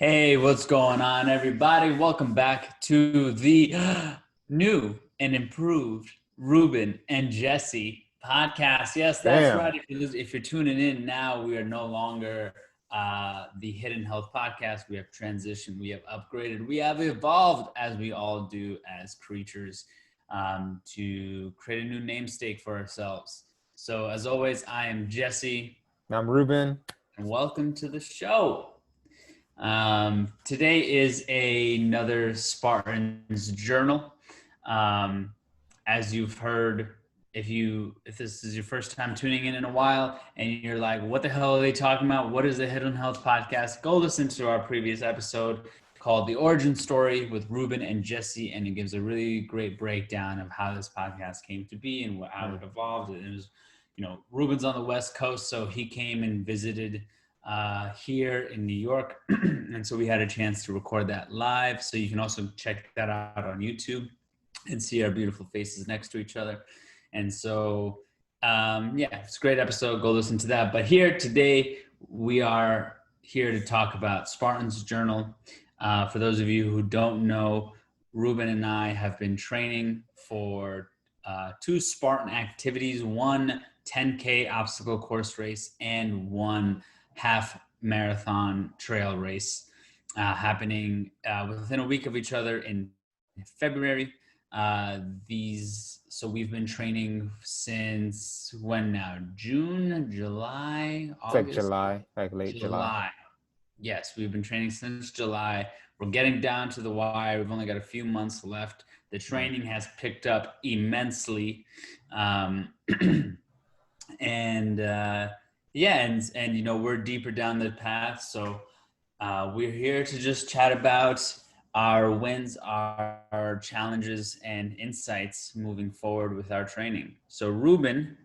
Hey, what's going on, everybody? Welcome back to the new and improved Ruben and Jessie podcast. Yes, that's right. Damn. If you're tuning in now, we are no longer the Hidden Health podcast. We have transitioned, we have upgraded, we have evolved as we all do as creatures to create a new namesake for ourselves. So, as always, I am Jessie, I'm Ruben. and welcome to the show. Today is another Spartan's journal. Um, as you've heard, if this is your first time tuning in a while and you're like, what the hell are they talking about? What is the Hidden Health podcast? Go listen to our previous episode called The Origin Story with Ruben and Jessie, and it gives a really great breakdown of how this podcast came to be and how it evolved. And it was, Ruben's on the West Coast, so he came and visited here in New York. And so we had a chance to record that live. So you can also check that out on YouTube and see our beautiful faces next to each other. And so, it's a great episode. Go listen to that. But here today, we are here to talk about Spartan's Journal. For those of you who don't know, Ruben and I have been training for two Spartan activities, one 10K obstacle course race and one half marathon trail race happening within a week of each other in February. So we've been training since when now? June, July, It's like August? July, like late July. Yes, we've been training since July. We're getting down to the wire. We've only got a few months left. The training has picked up immensely. And we're deeper down the path. So we're here to just chat about our wins, our challenges, and insights moving forward with our training. So Ruben,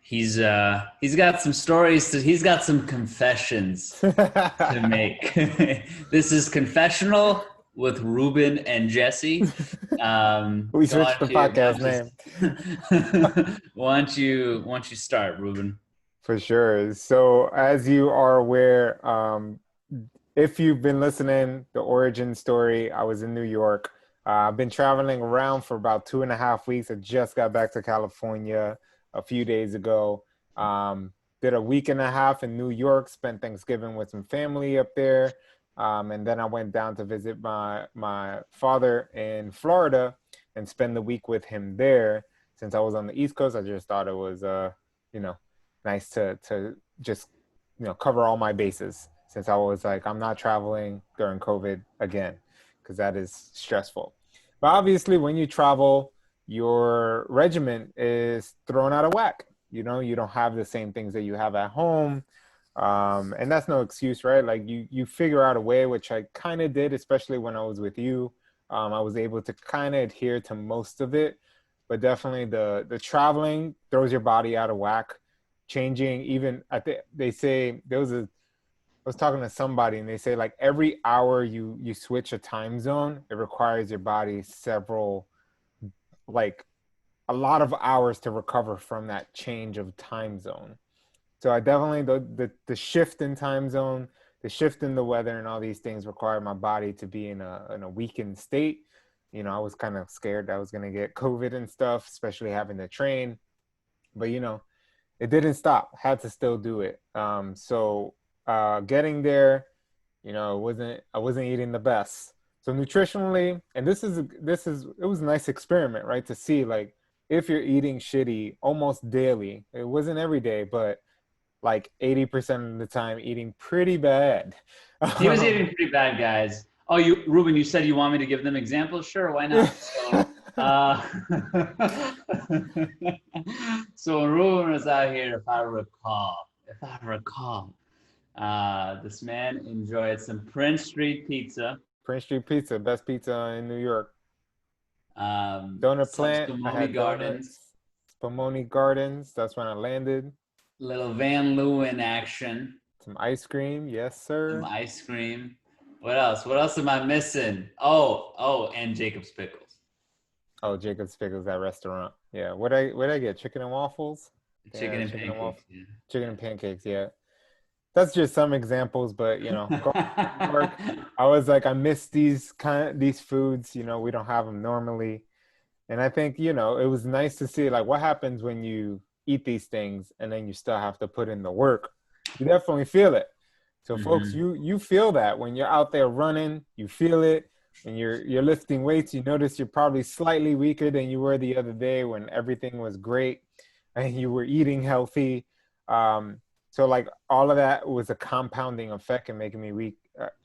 he's got some stories. He's got some confessions to make. This is Confessional with Ruben and Jessie. We switched the podcast name. Why don't you start, Ruben? For sure. So as you are aware, if you've been listening, the origin story, I was in New York. I've been traveling around for about 2.5 weeks. I just got back to California a few days ago. Did a week and a half in New York, spent Thanksgiving with some family up there. And then I went down to visit my father in Florida and spend the week with him there. Since I was on the East Coast, I just thought it was, nice to just, cover all my bases, since I was like, I'm not traveling during COVID again, because that is stressful. But obviously, when you travel, your regimen is thrown out of whack. You don't have the same things that you have at home. And that's no excuse, right? Like you figure out a way, which I kind of did, especially when I was with you. I was able to kind of adhere to most of it, but definitely the traveling throws your body out of whack. Changing, even they say I was talking to somebody and they say like every hour you switch a time zone, it requires your body like a lot of hours to recover from that change of time zone. So I definitely the shift in time zone, the shift in the weather, and all these things required my body to be in a weakened state. I was kind of scared that I was gonna get COVID and stuff, especially having to train. But it didn't stop. Had to still do it. So getting there, I wasn't eating the best. So nutritionally, and this is it was a nice experiment, right? To see like if you're eating shitty almost daily. It wasn't every day, but like 80% of the time eating pretty bad. He was eating pretty bad, guys. Oh, Ruben, you said you want me to give them examples? Sure, why not? So, so when Ruben was out here, if I recall, this man enjoyed some Prince Street pizza. Prince Street Pizza, best pizza in New York. Donut Plant, I had Gardens. donuts. Spumoni Gardens, that's when I landed. Little Van Leeuwen action. Some ice cream, yes, sir. Some ice cream. What else? What else am I missing? Oh, and Jacob's Pickles. Oh, Jacob's Pickles, that restaurant. Yeah. What I get? Chicken and waffles? Chicken and pancakes. Chicken and pancakes, yeah. that's just some examples, but going to New York, I was like, I miss these foods. We don't have them normally. And I think, it was nice to see like what happens when you eat these things and then you still have to put in the work. You definitely feel it. So folks, Hmm. you feel that when you're out there running, you feel it. When you're lifting weights, you notice you're probably slightly weaker than you were the other day when everything was great and you were eating healthy. Um, so like all of that was a compounding effect and making me weak,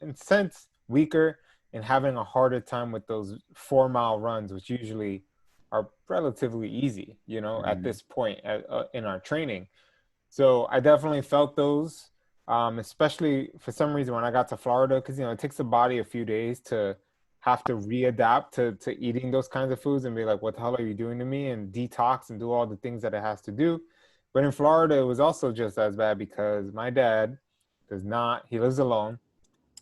in a sense, weaker and having a harder time with those 4 mile runs, which usually are relatively easy, at Hmm. this point in our training. So I definitely felt those, especially for some reason when I got to Florida, because it takes the body a few days to have to readapt to eating those kinds of foods and be like, what the hell are you doing to me? And detox and do all the things that it has to do. But in Florida, it was also just as bad because my dad he lives alone,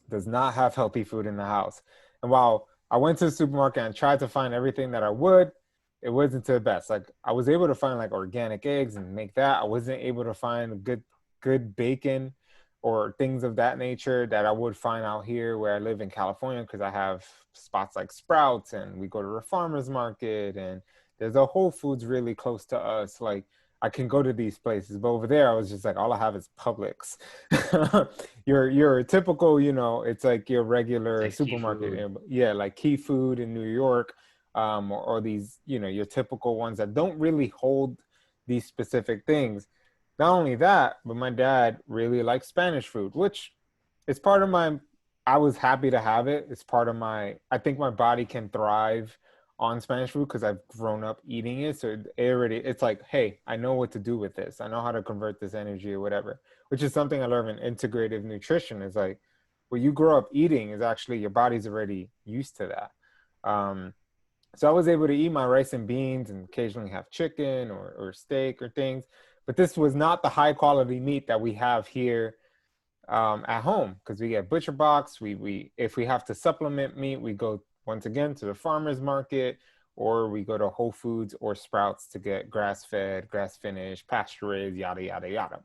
does not have healthy food in the house. And while I went to the supermarket and tried to find everything that I would, it wasn't the best. Like I was able to find like organic eggs and make that. I wasn't able to find good bacon or things of that nature that I would find out here where I live in California because I have spots like Sprouts and we go to the farmers market and there's a Whole Foods really close to us. Like I can go to these places, but over there I was just like all I have is Publix. Your typical, it's like your It's regular like key supermarket. food. Yeah, like Key Food in New York, or these, your typical ones that don't really hold these specific things. Not only that, but my dad really likes Spanish food, which it's part of my. I was happy to have it. It's part of my. I think my body can thrive on Spanish food because I've grown up eating it. So it's like, hey, I know what to do with this. I know how to convert this energy or whatever, which is something I learned in integrative nutrition. Is like what you grow up eating is actually your body's already used to that. So I was able to eat my rice and beans and occasionally have chicken or steak or things. But this was not the high quality meat that we have here, at home because we get butcher box. We if we have to supplement meat, we go once again to the farmers market or we go to Whole Foods or Sprouts to get grass fed, grass finished, pasture raised, yada yada yada.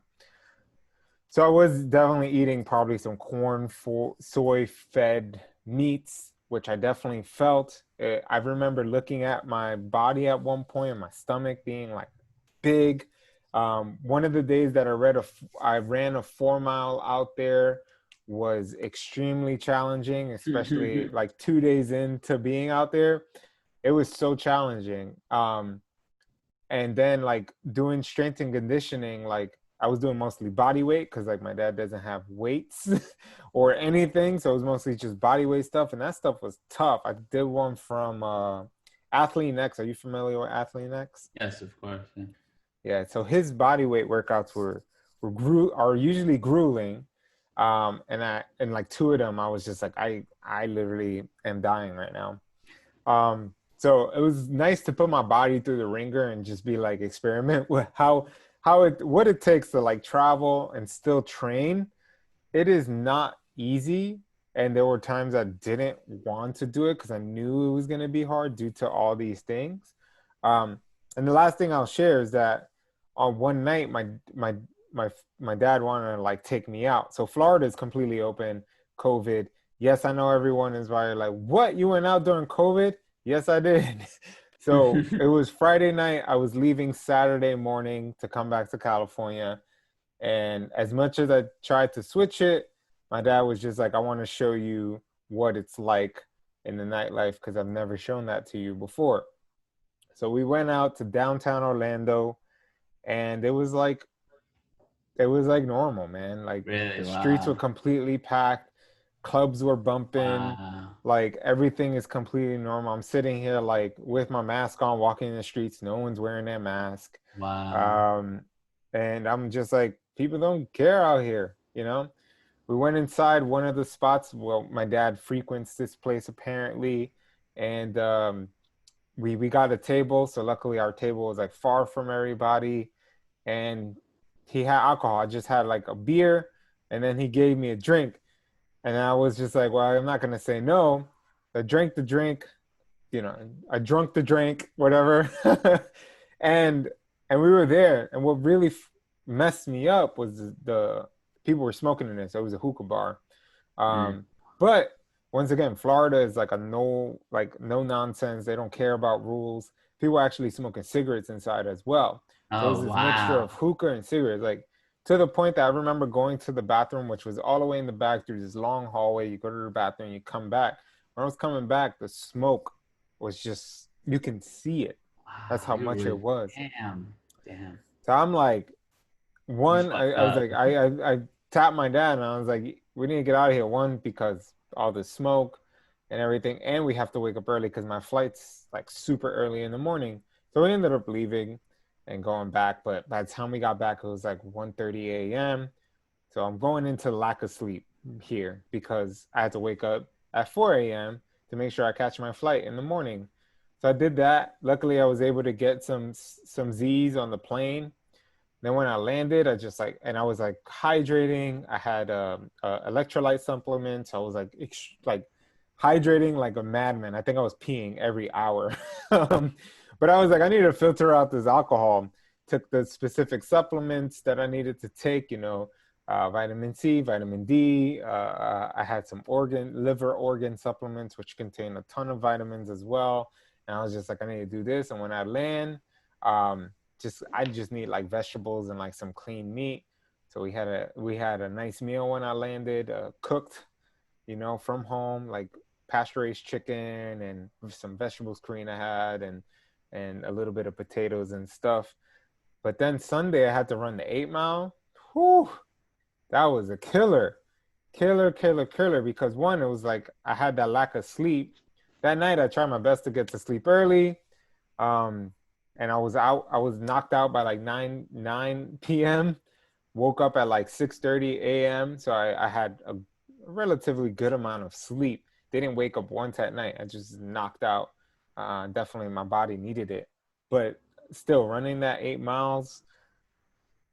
So I was definitely eating probably some corn for soy fed meats, which I definitely felt. I remember looking at my body at one point and my stomach being like big. One of the days that I ran a 4 mile out there was extremely challenging, especially like 2 days into being out there. It was so challenging. And then like doing strength and conditioning, like I was doing mostly body weight because like my dad doesn't have weights or anything, so it was mostly just body weight stuff, and that stuff was tough. I did one from Athlete X. Are you familiar with Athlete X? Yes, of course. Yeah. Yeah, so his body weight workouts are usually grueling. And like two of them I was just like I literally am dying right now. So it was nice to put my body through the ringer and just be like experiment with what it takes to like travel and still train. It is not easy. And there were times I didn't want to do it because I knew it was going to be hard due to all these things. Um, and the last thing I'll share is that on one night, my my dad wanted to like take me out. So Florida is completely open, COVID. Yes, I know everyone is probably like, what? You went out during COVID? Yes, I did. So it was Friday night. I was leaving Saturday morning to come back to California. And as much as I tried to switch it, my dad was just like, I want to show you what it's like in the nightlife because I've never shown that to you before. So we went out to downtown Orlando and it was like normal, man. Like Really? the streets were Wow. completely packed, clubs were bumping, Wow. like everything is completely normal. I'm sitting here like with my mask on, walking in the streets, no one's wearing their mask. Wow. Um, and I'm just like, people don't care out here. We went inside one of the spots. Well, my dad frequents this place apparently, and we got a table. So luckily, our table was like far from everybody, and he had alcohol. I just had like a beer, and then he gave me a drink, and I was just like, well, I'm not gonna say no. I drank the drink, I drunk the drink, whatever, and and we were there. And what really messed me up was the people were smoking in it. So it was a hookah bar. Mm. But once again, Florida is like a no nonsense. They don't care about rules. People are actually smoking cigarettes inside as well. So it was Oh, this mixture of wow. hookah and cigarettes, like to the point that I remember going to the bathroom, which was all the way in the back through this long hallway. You go to the bathroom, you come back. When I was coming back, the smoke was just you can see it. That's Wow, how you're much it really, was. damn, damn. So I'm like, You one, fucked I was up. like, I tapped my dad and I was like, we need to get out of here. One, because all the smoke and everything, and we have to wake up early because my flight's like super early in the morning. So we ended up leaving and going back. But by the time we got back, it was like 1:30 a.m. So I'm going into lack of sleep here because I had to wake up at 4 a.m. to make sure I catch my flight in the morning. So I did that. Luckily, I was able to get some Z's on the plane. Then when I landed, I just like, and I was like hydrating. I had electrolyte supplements. I was like hydrating like a madman. I think I was peeing every hour. But I was like, I need to filter out this alcohol. Took the specific supplements that I needed to take, vitamin C, vitamin D. I had some liver organ supplements, which contain a ton of vitamins as well. And I was just like, I need to do this. And when I land, um, I just need like vegetables and like some clean meat. So we had a nice meal when I landed, cooked, from home, like pasture raised chicken and some vegetables Karina had and a little bit of potatoes and stuff. But then Sunday I had to run the 8 mile. Whew, that was a killer. Killer, killer, killer. Because one, it was like I had that lack of sleep. That night I tried my best to get to sleep early. Um, and I was knocked out by like 9 p.m. Woke up at like 6:30 a.m. So I had a relatively good amount of sleep. Didn't wake up once at night. I just knocked out. Definitely my body needed it. But still running that 8 miles,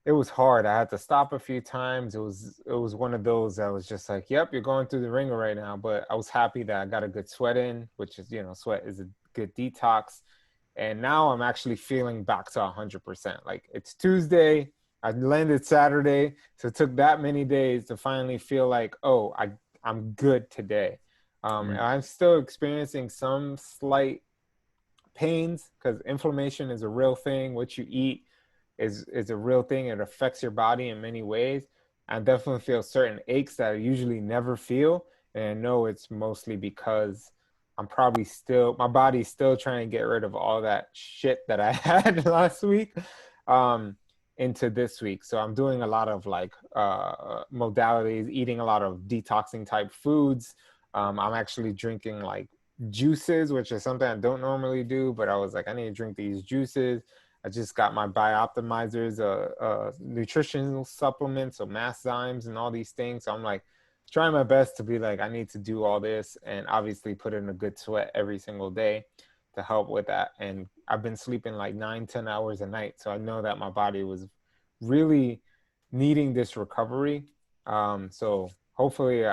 it was hard. I had to stop a few times. It was one of those that was just like, yep, you're going through the ringer right now. But I was happy that I got a good sweat in, which is, sweat is a good detox. And now I'm actually feeling back to 100%. Like it's Tuesday, I landed Saturday, so it took that many days to finally feel like, oh, I'm good today. And Mm. I'm still experiencing some slight pains because inflammation is a real thing. What you eat is a real thing. It affects your body in many ways. I definitely feel certain aches that I usually never feel, and I know it's mostly because I'm probably still my body's still trying to get rid of all that shit that I had last week um, into this week. So I'm doing a lot of like modalities, eating a lot of detoxing type foods. I'm actually drinking like juices, which is something I don't normally do, but I was like, I need to drink these juices. I just got my Bioptimizers, nutritional supplements, so Masszymes and all these things. So I'm like trying my best to be like, I need to do all this and obviously put in a good sweat every single day to help with that. And I've been sleeping like 9, 10 hours a night. So I know that my body was really needing this recovery. So hopefully,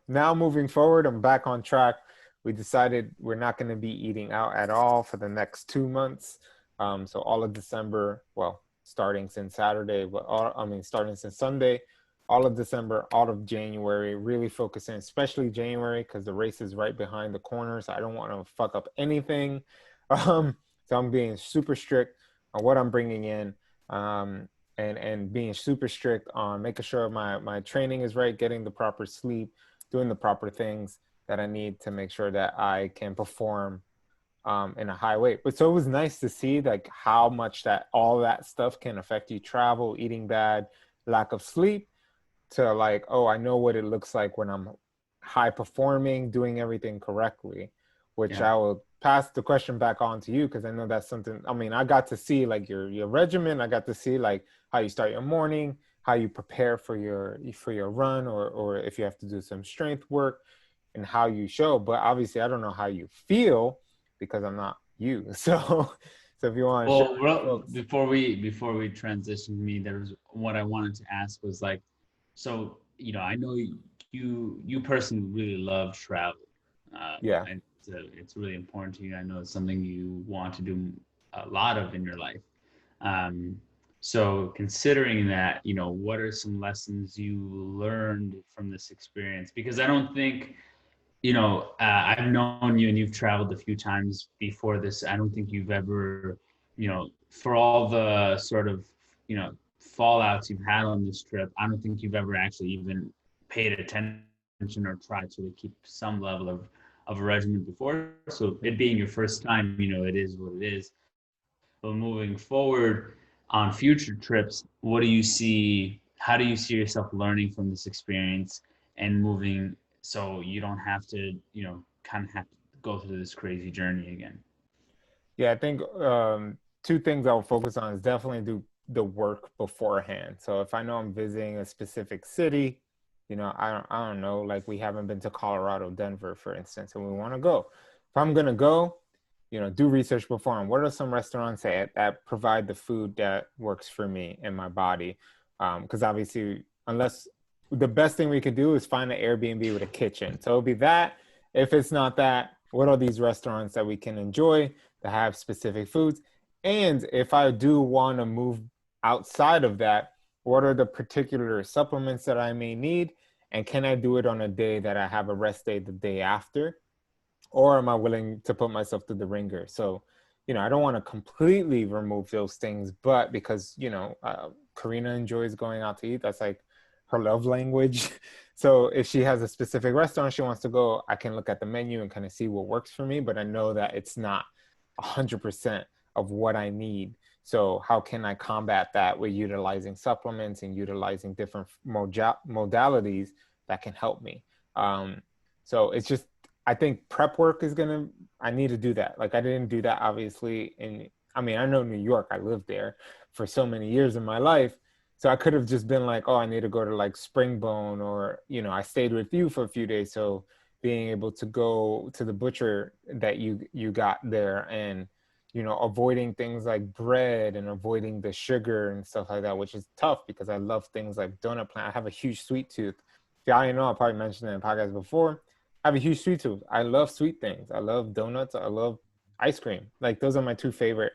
now moving forward, I'm back on track. We decided we're not going to be eating out at all for the next 2 months. So all of December, well, starting since Saturday, starting since Sunday, all of December, all of January, really focusing, especially January, because the race is right behind the corner. So I don't want to fuck up anything. So I'm being super strict on what I'm bringing in, and being super strict on making sure my training is right, getting the proper sleep, doing the proper things that I need to make sure that I can perform in a high weight. But so it was nice to see like how much that all that stuff can affect you: travel, eating bad, lack of sleep, to like, oh, I know what it looks like when I'm high performing, doing everything correctly, which Yeah. I will pass the question back on to you because I know that's something. I mean, I got to see like your regimen. I got to see like how you start your morning, how you prepare for your run, or if you have to do some strength work, and how you show. But obviously, I don't know how you feel because I'm not you. So if you want to share Well, with the folks, before we transition me, there was what I wanted to ask was like, so I know you personally really love travel. yeah, And it's really important to you. I know it's something you want to do a lot of in your life. Um, So considering that, what are some lessons you learned from this experience? Because I don't think, I've known you and you've traveled a few times before this. I don't think you've ever, for all the sort of, fallouts you've had on this trip, I don't think you've ever actually even paid attention or tried to keep some level of a regimen before. So it being your first time, it is what it is. But moving forward on future trips, what do you see? How do you see yourself learning from this experience and moving so you don't have to, kind of have to go through this crazy journey again? Yeah, I think two things I'll focus on is definitely do the work beforehand. So if I know I'm visiting a specific city, I don't know, like we haven't been to Colorado, Denver, for instance, and we want to go. If I'm gonna go, do research beforehand. What are some restaurants that provide the food that works for me and my body? Because obviously, unless the best thing we could do is find an Airbnb with a kitchen. So it'll be that. If it's not that, what are these restaurants that we can enjoy that have specific foods? And if I do want to move outside of that, what are the particular supplements that I may need? And can I do it on a day that I have a rest day the day after? Or am I willing to put myself through the ringer? So, I don't want to completely remove those things, but because, Karina enjoys going out to eat, that's like her love language. So if she has a specific restaurant she wants to go, I can look at the menu and kind of see what works for me, but I know that it's not 100% of what I need. So how can I combat that with utilizing supplements and utilizing different modalities that can help me? So it's just, I think prep work is gonna, I need to do that. Like I didn't do that obviously I mean, I know New York, I lived there for so many years in my life. So I could have just been like, oh, I need to go to like Springbone, or, I stayed with you for a few days. So being able to go to the butcher that you got there, and avoiding things like bread and avoiding the sugar and stuff like that, which is tough because I love things like donut plant. I have a huge sweet tooth. If y'all didn't know, I probably mentioned it in the podcast before. I have a huge sweet tooth. I love sweet things. I love donuts. I love ice cream. Like those are my two favorite.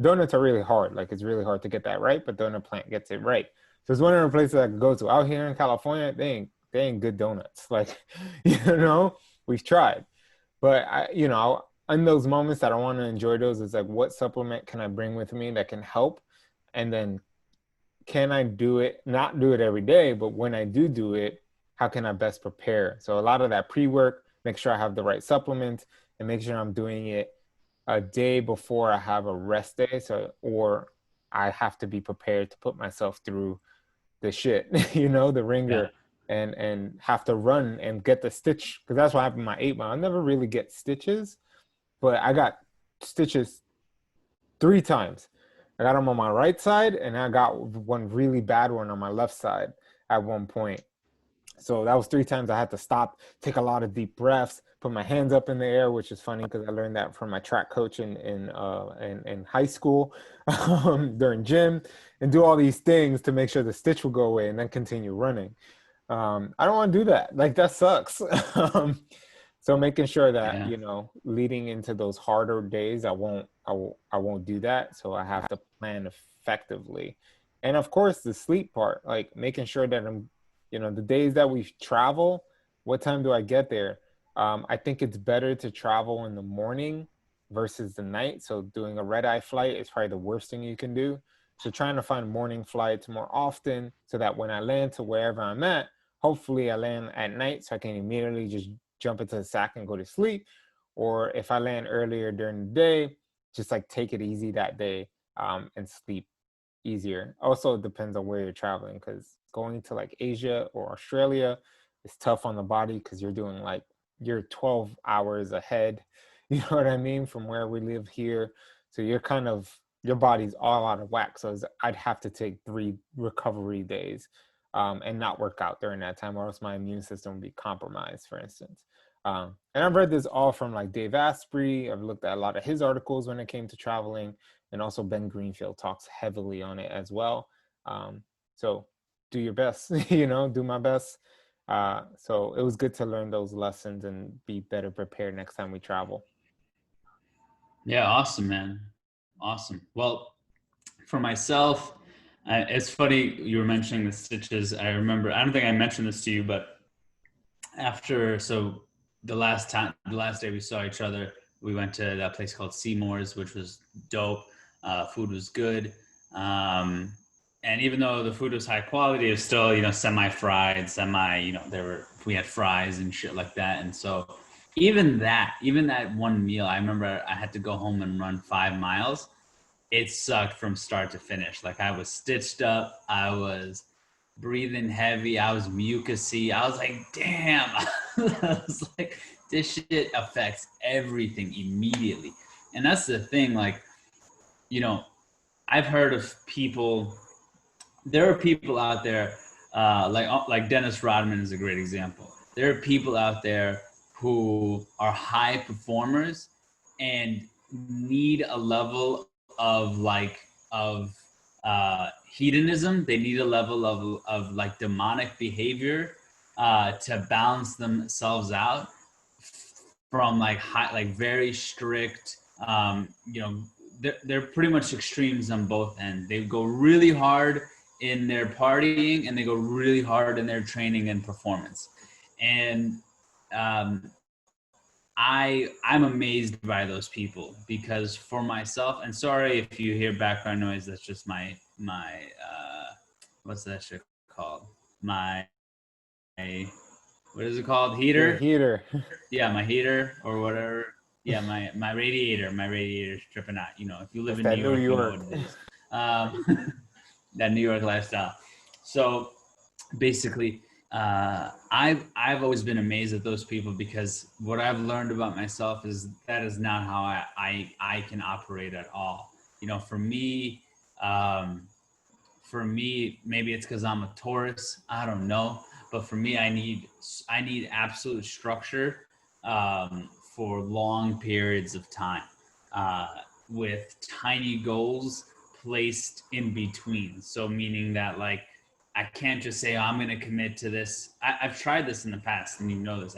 Donuts are really hard. Like it's really hard to get that right, but donut plant gets it right. So it's one of the places I could go to. Out here in California, they ain't good donuts. Like, we've tried. But in those moments that I want to enjoy those, it's like, what supplement can I bring with me that can help? And then can I do it, not do it every day, but when I do it, how can I best prepare? So a lot of that pre-work, make sure I have the right supplements and make sure I'm doing it a day before I have a rest day. So, or I have to be prepared to put myself through the shit, the Yeah. ringer, and have to run and get the stitch. Because that's what happened in my 8 mile. I never really get stitches, but I got stitches 3 times. I got them on my right side, and I got one really bad one on my left side at one point. So that was 3 times I had to stop, take a lot of deep breaths, put my hands up in the air, which is funny because I learned that from my track coach in high school during gym, and do all these things to make sure the stitch will go away and then continue running. I don't want to do that. Like that sucks. So making sure that, Yeah. leading into those harder days, I won't do that. So I have to plan effectively. And of course the sleep part, like making sure that the days that we travel, what time do I get there? I think it's better to travel in the morning versus the night. So doing a red eye flight is probably the worst thing you can do. So trying to find morning flights more often so that when I land to wherever I'm at, hopefully I land at night so I can immediately just jump into the sack and go to sleep. Or if I land earlier during the day, just like take it easy that day, and sleep easier. Also, it depends on where you're traveling, because going to like Asia or Australia is tough on the body because you're 12 hours ahead. You know what I mean? From where we live here. So your body's all out of whack. So I'd have to take 3 recovery days, and not work out during that time, or else my immune system would be compromised, for instance. And I've read this all from like Dave Asprey. I've looked at a lot of his articles when it came to traveling, and also Ben Greenfield talks heavily on it as well. So do your best, do my best. So it was good to learn those lessons and be better prepared next time we travel. Yeah. Awesome, man. Awesome. Well, For myself, it's funny you were mentioning the stitches. I remember, I don't think I mentioned this to you, but the last day we saw each other, we went to that place called Seymour's, which was dope. Food was good. Um, and even though the food was high quality, it was still, semi-fried, we had fries and shit like that. And so even that one meal, I remember I had to go home and run 5 miles. It sucked from start to finish. Like, I was stitched up, I was breathing heavy, I was mucusy. I was like, damn. I was like, this shit affects everything immediately. And that's the thing. Like, you know, I've heard of people. There are people out there, like Dennis Rodman is a great example. There are people out there who are high performers and need a level of hedonism. They need a level of like demonic behavior to balance themselves out from like very strict, they're pretty much extremes on both ends. They go really hard in their partying and they go really hard in their training and performance. And um, I'm amazed by those people, because for myself, and sorry if you hear background noise, that's just my what's that shit called? My what is it called? Your Heater? heater. Yeah, my heater or whatever. Yeah, my radiator. My radiator's tripping out. If you live That's in New that New York, you know what York. it is. That New York lifestyle. So basically, I've always been amazed at those people, because what I've learned about myself is that is not how I can operate at all. Um, for me, maybe it's because I'm a Taurus. I don't know, but for me, I need absolute structure for long periods of time, uh, with tiny goals placed in between. So meaning that, like, I can't just say, oh, I'm going to commit to this. I've tried this in the past, and you know this.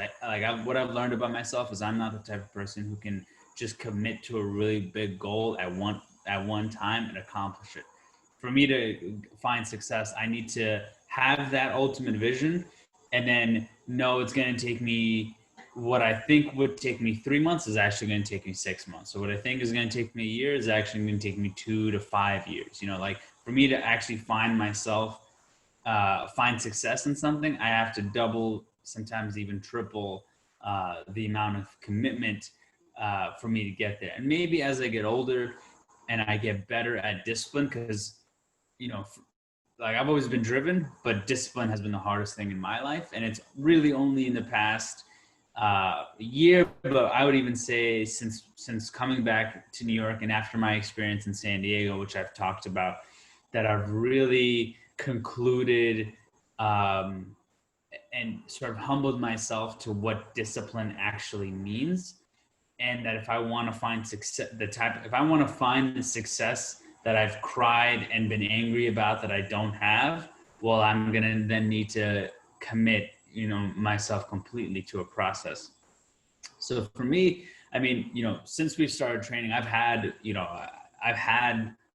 What I've learned about myself is I'm not the type of person who can just commit to a really big goal at one time and accomplish it. For me to find success, I need to have that ultimate vision, and then know it's going to take me, what I think would take me 3 months is actually going to take me 6 months. So what I think is going to take me a year is actually going to take me 2 to 5 years. Like, for me to actually find success in something, I have to double, sometimes even triple, the amount of commitment for me to get there. And maybe as I get older and I get better at discipline, because you know, like, I've always been driven, but discipline has been the hardest thing in my life. And it's really only in the past year, but I would even say since coming back to New York and after my experience in San Diego, which I've talked about, that I've really concluded and sort of humbled myself to what discipline actually means. And that if I want to find success, if I want to find the success that I've cried and been angry about that I don't have, well, I'm going to then need to commit, myself completely to a process. So for me, I mean, since we've started training, I've had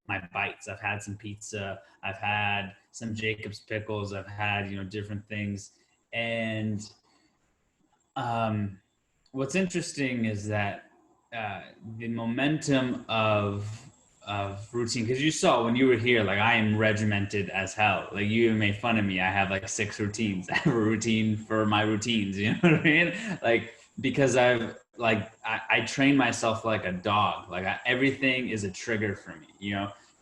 my bites. I've had some pizza. I've had some Jacob's pickles. I've had, different things. And um, what's interesting is that the momentum of routine, because you saw when you were here, like, I am regimented as hell. Like, you even made fun of me. I have like 6 routines. I have a routine for my routines. You know what I mean? Like, because I train myself like a dog. Like, everything is a trigger for me.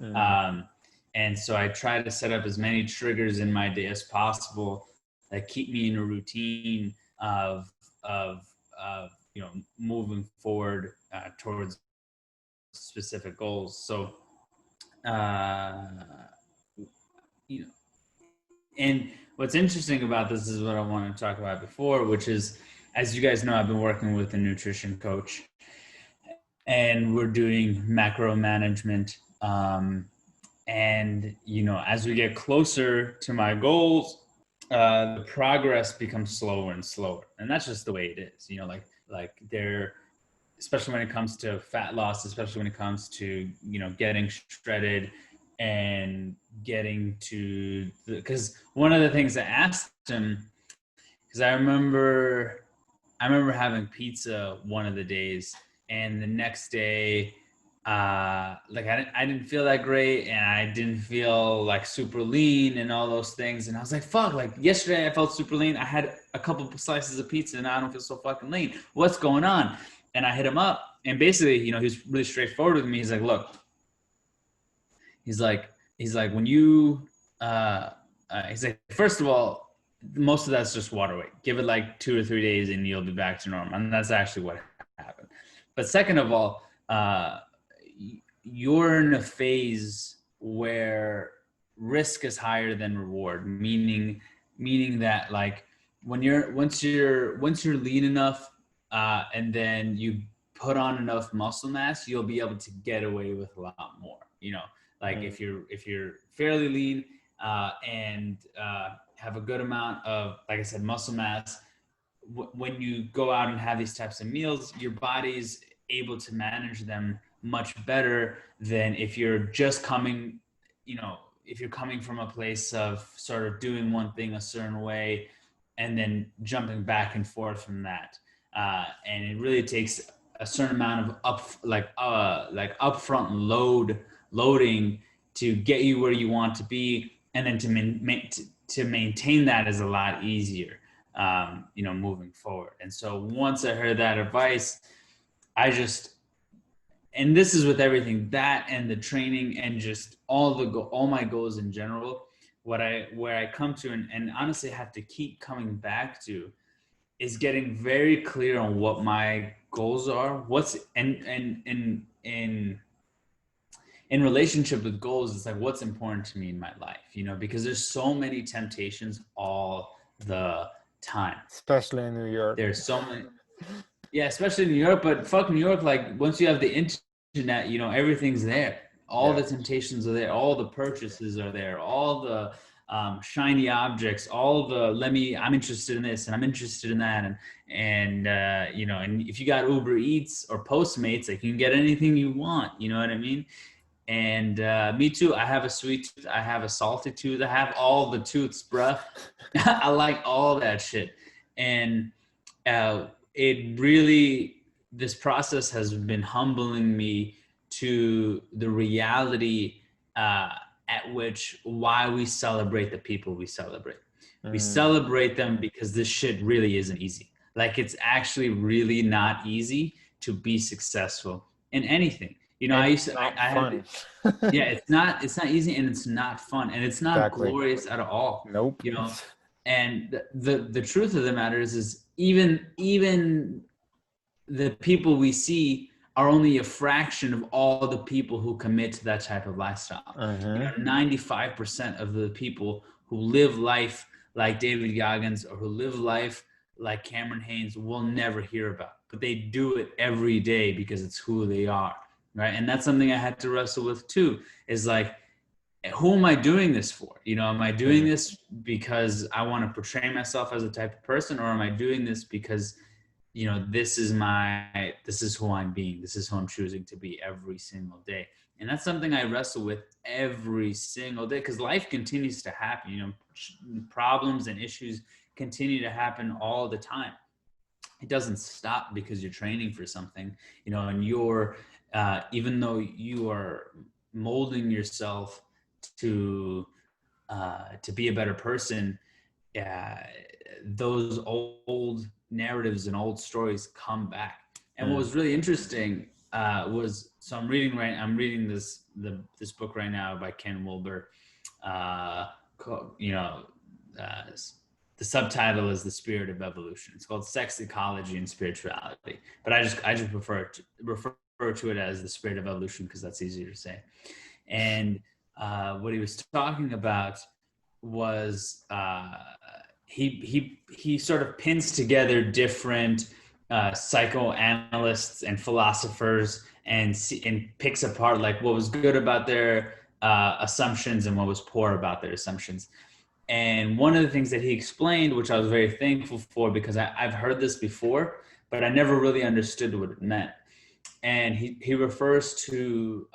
Mm. Um, and so I try to set up as many triggers in my day as possible that keep me in a routine of moving forward towards specific goals. So uh, you know, and what's interesting about this is what I want to talk about before, which is, as you guys know, I've been working with a nutrition coach, and we're doing macro management. And as we get closer to my goals, the progress becomes slower and slower, and that's just the way it is. Like there, especially when it comes to fat loss, especially when it comes to getting shredded, and getting to because one of the things I asked him, because I remember having pizza one of the days, and the next day, like I didn't feel that great, and I didn't feel like super lean and all those things. And I was like, fuck, like yesterday I felt super lean. I had a couple slices of pizza, and now I don't feel so fucking lean. What's going on? And I hit him up, and basically, he was really straightforward with me. He's like, look, he's like, when you, he's like, first of all, most of that's just water weight. Give it like 2 or 3 days and you'll be back to normal. And that's actually what happened. But second of all, you're in a phase where risk is higher than reward, meaning that like once you're lean enough, and then you put on enough muscle mass, you'll be able to get away with a lot more. Like if you're fairly lean, and have a good amount of, like I said, muscle mass, when you go out and have these types of meals, your body's able to manage them much better than if you're just coming, if you're coming from a place of sort of doing one thing a certain way and then jumping back and forth from that. And it really takes a certain amount of upfront loading to get you where you want to be, and then to maintain that is a lot easier, moving forward. And so once I heard that advice, and this is with everything, that and the training and just all my goals in general, where I come to and honestly have to keep coming back to is getting very clear on what my goals are, what's in relationship with goals. It's like, what's important to me in my life, because there's so many temptations all the time, especially in New York. There's so many, yeah, especially in New York. But fuck New York, like once you have the internet, everything's there. All the temptations are there, all the purchases are there, all the shiny objects, all the I'm interested in this and I'm interested in that, and if you got Uber Eats or Postmates, like you can get anything you want, you know what I mean? And me too. I have a sweet tooth, I have a salty tooth, I have all the tooths, bruh. I like all that shit. And this process has been humbling me to the reality at which why we celebrate the people we celebrate. We celebrate them because this shit really isn't easy. Like, it's actually really not easy to be successful in anything. It's not easy, and it's not fun, and it's not glorious at all. Nope. And the truth of the matter is even the people we see are only a fraction of all the people who commit to that type of lifestyle. 95% of the people who live life like David Goggins or who live life like Cameron Haynes will never hear about, but they do it every day because it's who they are, right? And that's something I had to wrestle with too, is like, who am I doing this for? Am I doing this because I want to portray myself as a type of person, or am I doing this because this is who I'm being, this is who I'm choosing to be every single day? And that's something I wrestle with every single day, because life continues to happen. Problems and issues continue to happen all the time. It doesn't stop because you're training for something, and you're even though you are molding yourself to be a better person, those old narratives and old stories come back. And what was really interesting was, so I'm reading this book right now by Ken Wilber. The subtitle is The Spirit of Evolution. It's called Sex, Ecology, and Spirituality, but I just prefer to refer to it as The Spirit of Evolution because that's easier to say. And what he was talking about was he sort of pins together different psychoanalysts and philosophers and picks apart like what was good about their assumptions and what was poor about their assumptions. And one of the things that he explained, which I was very thankful for, because I've heard this before, but I never really understood what it meant. And he refers to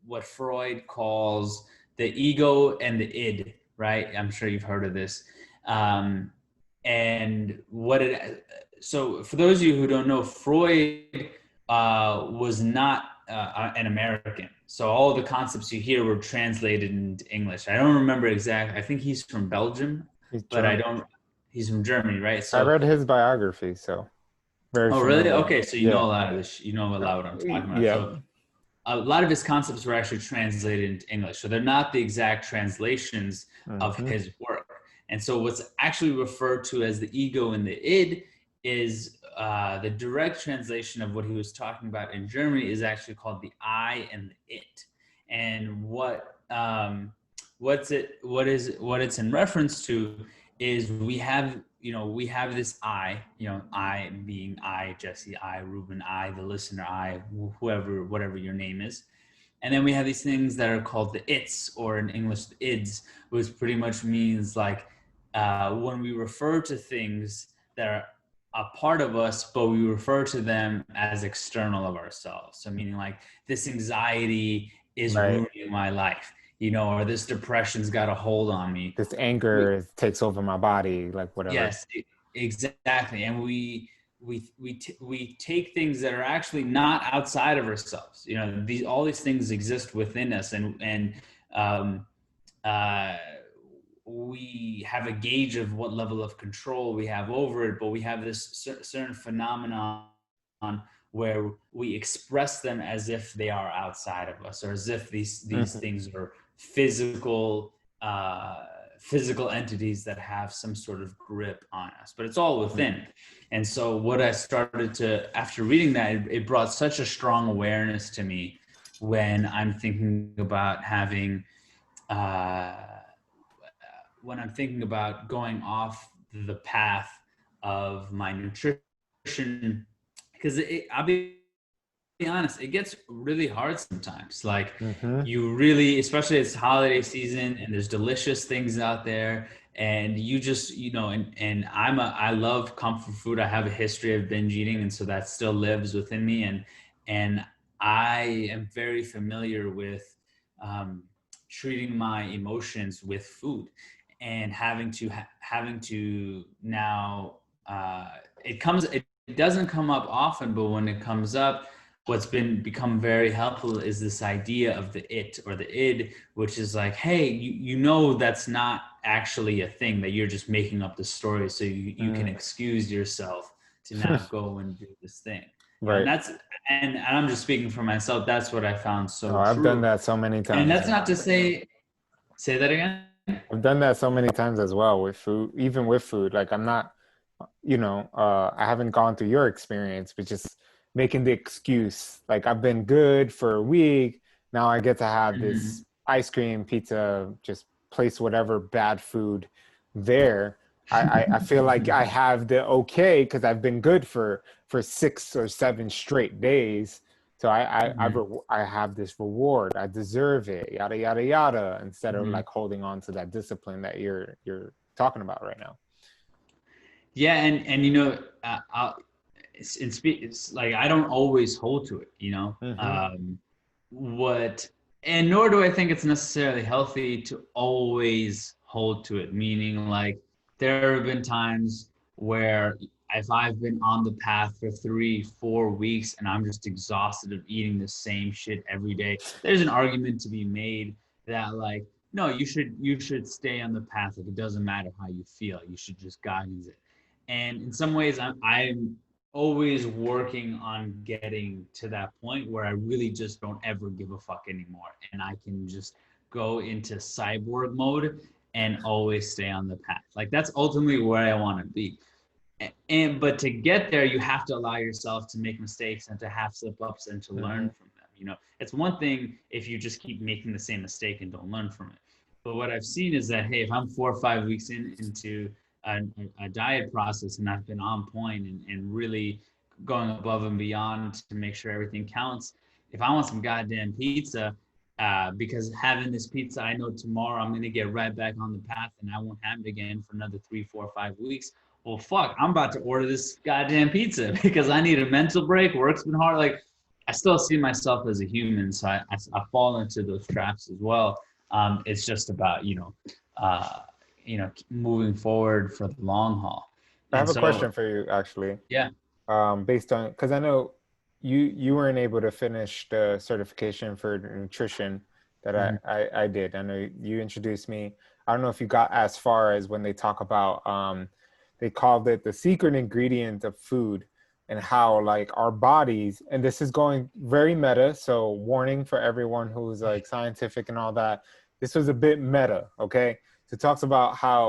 what Freud calls the ego and the id, right? I'm sure you've heard of this. And so for those of you who don't know, Freud was not an American. So all the concepts you hear were translated into English. I don't remember exactly. I think he's from Belgium, He's but I German. don't. He's from Germany, right? I So, read his biography, so very oh, really? familiar. Okay, so you know Yeah. a lot of this. You know a lot of what I'm talking about. Yeah. So a lot of his concepts were actually translated into English. So they're not the exact translations of Hmm. his work. And so what's actually referred to as the ego and the id is the direct translation of what he was talking about in Germany is actually called the I and the it. And what it's in reference to is we have this I, I being I, Jessie, I, Ruben, I, the listener, I, whoever, whatever your name is. And then we have these things that are called the its, or in English, the ids, which pretty much means like when we refer to things that are a part of us, but we refer to them as external of ourselves. So meaning like this anxiety is Right. ruining my life, or this depression's got a hold on me. This anger takes over my body, like whatever. Yes, exactly. And we take things that are actually not outside of ourselves. All these things exist within us, and um, uh, we have a gauge of what level of control we have over it. But we have this certain phenomenon where we express them as if they are outside of us, or as if these Hmm. things are physical. Physical entities that have some sort of grip on us, but it's all within. And so what I started to, after reading that, it brought such a strong awareness to me when I'm thinking about having, when I'm thinking about going off the path of my nutrition, because I'll be honest, it gets really hard sometimes. Like Hmm. you really, especially it's holiday season and there's delicious things out there, and you just, and I love comfort food. I have a history of binge eating, and so that still lives within me. And I am very familiar with um, treating my emotions with food, and having to now, it doesn't come up often, but when it comes up, what's become very helpful is this idea of the it, or the id, which is like, hey, that's not actually a thing, that you're just making up the story so you can excuse yourself to now go and do this thing. And Right. I'm just speaking for myself. That's what I found Oh, so I've done true. that so many And times. that's not to say that again. I've done that so many times as well with food, even with food. Like I'm not, I haven't gone through your experience, but just making the excuse. Like I've been good for a week. Now I get to have Mhm. this ice cream, pizza, just place whatever bad food there. I feel like I have the okay because I've been good for 6 or 7 straight days. So Mhm. I have this reward. I deserve it. Yada yada yada. Instead of Mhm. like holding on to that discipline that you're talking about right now. Yeah, and it's like I don't always hold to it, Hmm. what, and nor do I think it's necessarily healthy to always hold to it. Meaning, like, there have been times where if I've been on the path for 3, 4 weeks and I'm just exhausted of eating the same shit every day, there's an argument to be made that, like, no, you should stay on the path. Like, it doesn't matter how you feel, you should just guidance it. And in some ways, I'm always working on getting to that point where I really just don't ever give a fuck anymore, and I can just go into cyborg mode and always stay on the path. Like, that's ultimately where I want to be. And but to get there, you have to allow yourself to make mistakes and to have slip ups and to learn Hmm. from them. It's one thing if you just keep making the same mistake and don't learn from it. But what I've seen is that, hey, if I'm 4 or 5 weeks into a diet process and I've been on point and really going above and beyond to make sure everything counts, if I want some goddamn pizza, because having this pizza, I know tomorrow I'm gonna get right back on the path and I won't have it again for another 3, 4, 5 weeks. Well, fuck, I'm about to order this goddamn pizza because I need a mental break. Work's been hard. Like, I still see myself as a human, so I fall into those traps as well. It's just about, moving forward for the long haul. I have And a question so, for you, actually. yeah. Based on, because I know you weren't able to finish the certification for nutrition that Mhm. I did. I know you introduced me. I don't know if you got as far as when they talk about they called it the secret ingredient of food, and how like our bodies, and this is going very meta, so warning for everyone who's like scientific and all that. This was a bit meta, okay? So it talks about how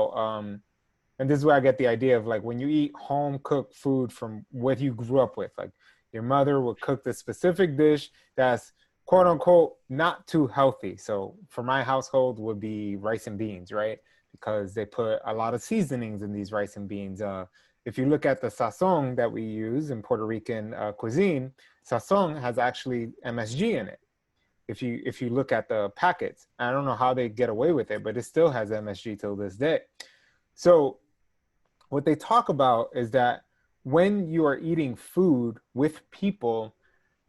and this is where I get the idea of like when you eat home cooked food from what you grew up with, like your mother would cook this specific dish that's quote unquote not too healthy. So for my household would be rice and beans, right? Because they put a lot of seasonings in these rice and beans. If you look at the sazon that we use in Puerto Rican cuisine, sazon has actually MSG in it. If you look at the packets, I don't know how they get away with it, but it still has MSG till this day. So what they talk about is that when you are eating food with people,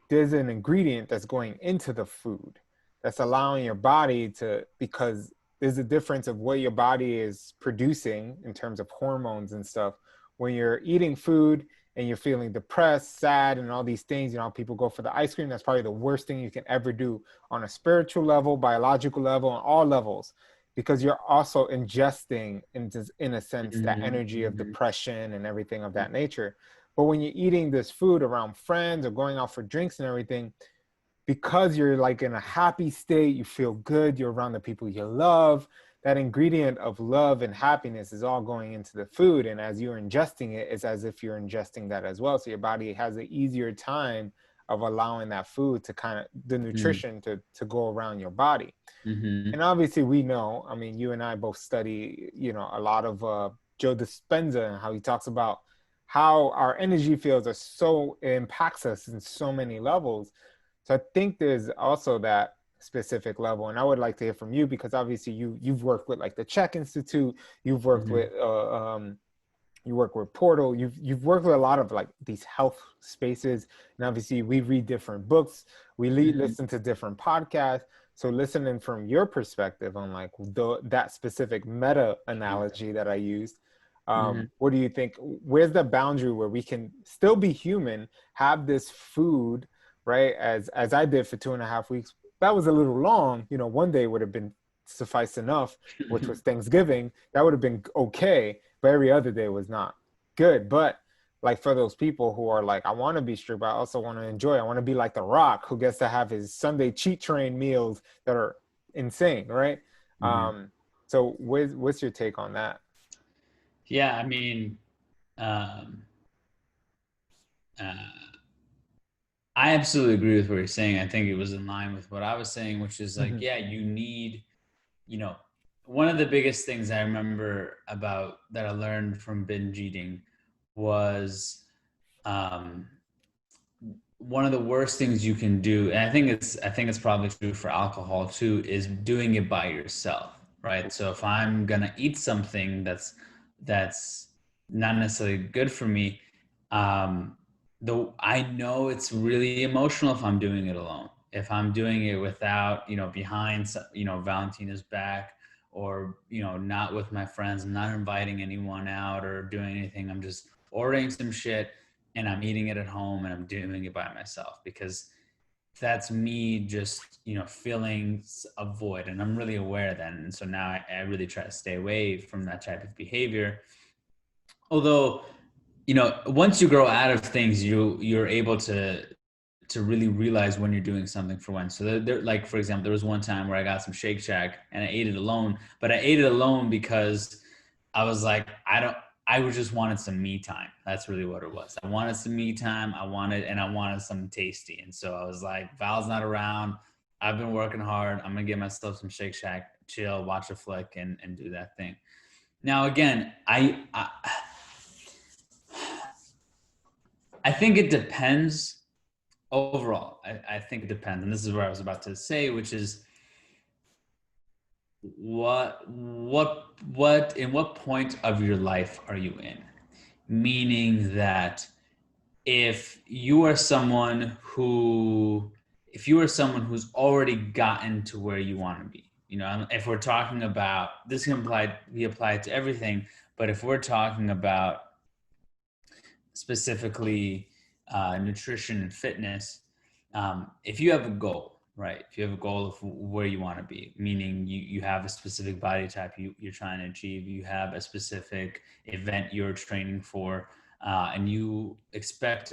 there's an ingredient that's going into the food that's allowing your body to, because there's a difference of what your body is producing in terms of hormones and stuff. When you're eating food and you're feeling depressed, sad, and all these things, people go for the ice cream. That's probably the worst thing you can ever do on a spiritual level, biological level, on all levels, because you're also ingesting, in a sense, that Mhm. energy of Mhm. depression and everything of that nature. But when you're eating this food around friends or going out for drinks and everything, because you're like in a happy state, you feel good, you're around the people you love, that ingredient of love and happiness is all going into the food. And as you're ingesting it, it's as if you're ingesting that as well. So your body has an easier time of allowing that food to kind of, the Mhm. nutrition to go around your body. And Mhm. obviously we know, I mean, you and I both study, a lot of Joe Dispenza, and how he talks about how our energy fields are so, it impacts us in so many levels. So I think there's also that specific level. And I would like to hear from you, because obviously you've worked with like the Czech Institute, you've worked Mhm. with you work with Portal, you've worked with a lot of like these health spaces, and obviously we read different books, we Mhm. listen to different podcasts. So listening from your perspective on like that specific meta analogy that I used, Mhm. what do you think? Where's the boundary where we can still be human, have this food, right? As I did for 2.5 weeks. That was a little long. One day would have been suffice enough, which was Thanksgiving. That would have been okay, but every other day was not good. But like for those people who are like, I want to be strict, but I also want to enjoy. I want to be like The Rock, who gets to have his Sunday cheat train meals that are insane, right? Mhm. So what's your take on that? Yeah, I mean, um, uh, I absolutely agree with what you're saying. I think it was in line with what I was saying, which is like, Hmm. yeah, you need, you know, one of the biggest things I remember about that I learned from binge eating was um, one of the worst things you can do, and I think it's probably true for alcohol too, is doing it by yourself, right? So if I'm gonna eat something that's not necessarily good for me, though I know it's really emotional if I'm doing it alone. If I'm doing it without, behind, Valentina's back, or not with my friends, I'm not inviting anyone out or doing anything. I'm just ordering some shit and I'm eating it at home and I'm doing it by myself, because that's me just, feeling a void. And I'm really aware of that. And so now I really try to stay away from that type of behavior. Although, once you grow out of things, you're able to really realize when you're doing something for when. So like, for example, there was one time where I got some Shake Shack and I ate it alone, but I ate it alone because I was like, I just wanted some me time. That's really what it was. I wanted some me time. And I wanted some tasty. And so I was like, Val's not around. I've been working hard. I'm going to get myself some Shake Shack, chill, watch a flick, and do that thing. Now, again, I think it depends overall. I think it depends. And this is where I was about to say, which is in what point of your life are you in? Meaning that if you are someone who if you are someone who's already gotten to where you want to be, if we're talking about, this can be applied to everything, but if we're talking about specifically nutrition and fitness, if you have a goal, right? If you have a goal of where you want to be, meaning you have a specific body type you're trying to achieve, you have a specific event you're training for, and you expect,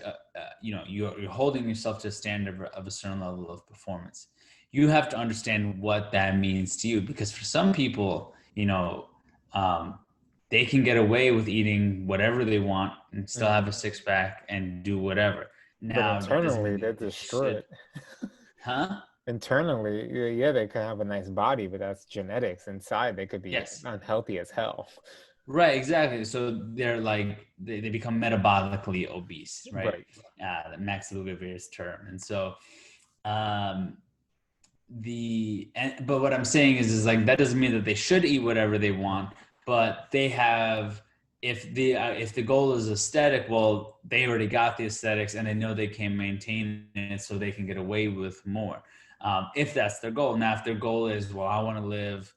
you're holding yourself to a standard of a certain level of performance. You have to understand what that means to you, because for some people, um, they can get away with eating whatever they want and still have a six pack and do whatever. But Now, that doesn't internally, mean they're that they should, destroyed. huh? Internally, yeah, they could have a nice body, but that's genetics. Inside, they could be Yes. unhealthy as hell. Right, exactly. So they're like they become metabolically obese, right? Right. Max Lugavere's term. And so um but what I'm saying is like that doesn't mean that they should eat whatever they want, but they have, if the goal is aesthetic, well, they already got the aesthetics and they know they can maintain it, so they can get away with more. If that's their goal. Now, if their goal is, well, I want to live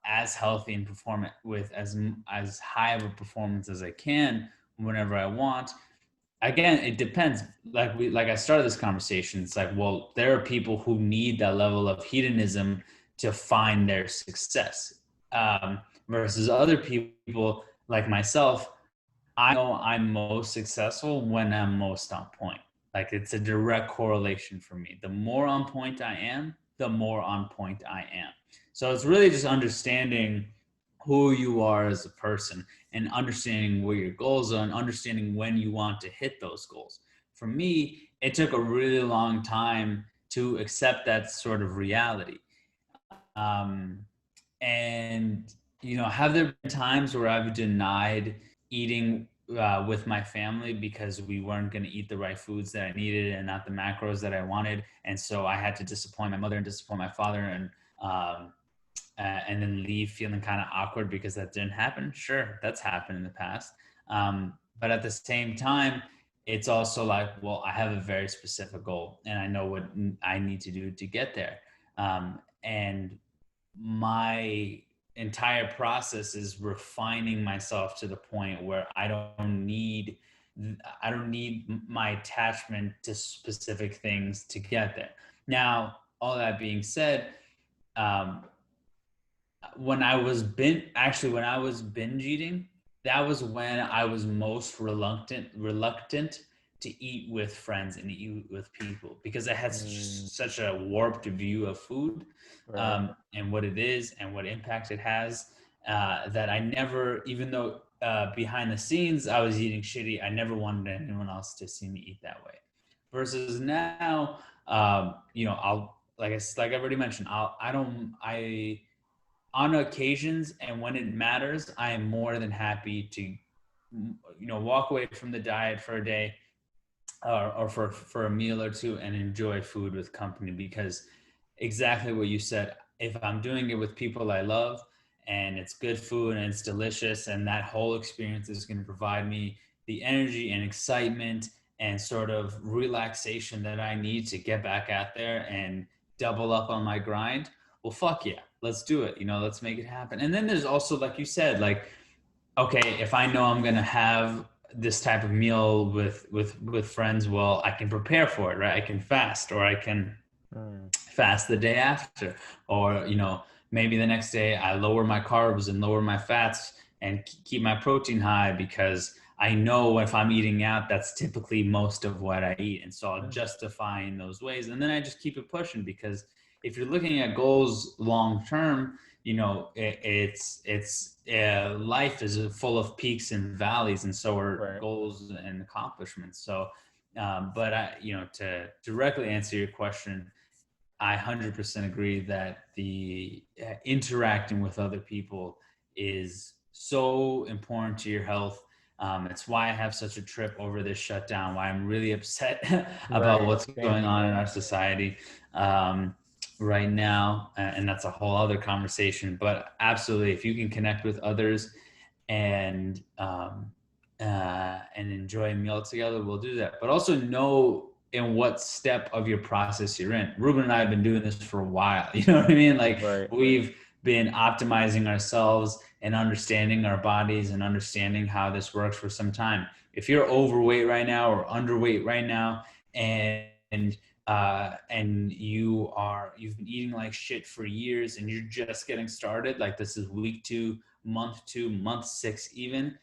as healthy and perform with as high of a performance as I can whenever I want, again, it depends. Like I started this conversation, it's like, well, there are people who need that level of hedonism to find their success, versus other people like myself. I know I'm most successful when I'm most on point. Like, it's a direct correlation for me. The more on point I am, the more on point I am. So it's really just understanding who you are as a person and understanding where your goals are and understanding when you want to hit those goals. For me, it took a really long time to accept that sort of reality. Um, and, have there been times where I've denied eating with my family because we weren't going to eat the right foods that I needed and not the macros that I wanted? And so I had to disappoint my mother and disappoint my father, um, and then leave feeling kind of awkward because that didn't happen. Sure, that's happened in the past. But at the same time, it's also like, well, I have a very specific goal and I know what I need to do to get there. And my entire process is refining myself to the point where I don't need my attachment to specific things to get there. Now, all that being said, um, when I was when I was binge eating, that was when I was most reluctant to eat with friends and eat with people, because I had Mm, such a warped view of food, right. and what it is and what impact it has, that I never, even though behind the scenes I was eating shitty, I never wanted anyone else to see me eat that way. Versus now, I'll, like I've already mentioned, I on occasions and when it matters, I am more than happy to, walk away from the diet for a day, or for a meal or two, and enjoy food with company, because exactly what you said, if I'm doing it with people I love and it's good food and it's delicious, and that whole experience is going to provide me the energy and excitement and sort of relaxation that I need to get back out there and double up on my grind, well, fuck yeah, let's do it. Let's make it happen. And then there's also, like you said, like, okay, if I know I'm gonna have this type of meal with friends, well, I can prepare for it, right? I can fast, or I can Mm, fast the day after, or maybe the next day I lower my carbs and lower my fats and keep my protein high, because I know if I'm eating out, that's typically most of what I eat, and so I'll mm, justify in those ways, and then I just keep it pushing, because if you're looking at goals long term, it's life is full of peaks and valleys, and so are right. goals and accomplishments. So but to directly answer your question, I 100% agree that the interacting with other people is so important to your health. It's why I have such a trip over this shutdown, why I'm really upset about Right. what's Same going on in here. our society right now. And that's a whole other conversation. But absolutely, if you can connect with others and enjoy a meal together, we'll do that. But also know in what step of your process you're in. Ruben and I have been doing this for a while. You know what I mean? Like Right. we've been optimizing ourselves and understanding our bodies and understanding how this works for some time. If you're overweight right now or underweight right now, and you've been eating like shit for years and you're just getting started, like this is week 2, month 6 even,